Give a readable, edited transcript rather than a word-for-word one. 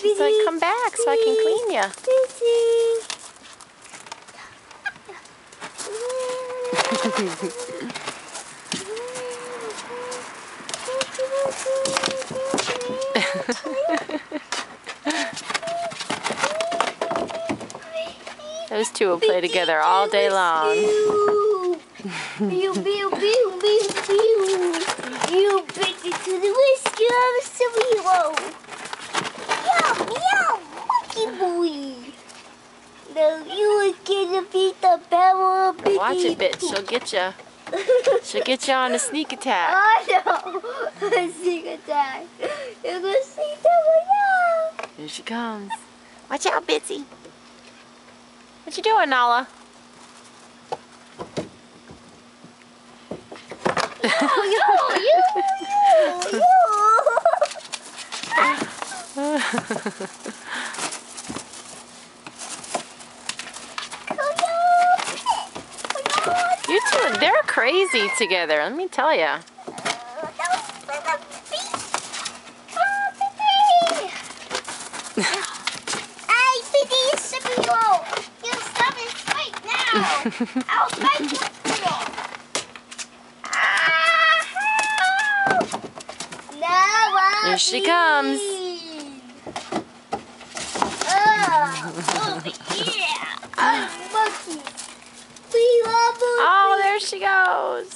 She's like, come back so I can clean you. Those two will play together all day long. You Bitsy to the rescue, I'm a superhero. Meow, meow, monkey boy. Now you are gonna beat the power of Bitsy. Watch it, bitch. She'll get you. She'll get you on a sneak attack. I know. A sneak attack. You're gonna sneak over now. Here she comes. Watch out, Bitsy. What you doing, Nala? You. You two, they're crazy together, let me tell you. Hey, Bitsy, you superhero! You stop and fight now! I'll fight you! Here she comes. Oh, yeah! I'm monkey! We love Oh, there she goes.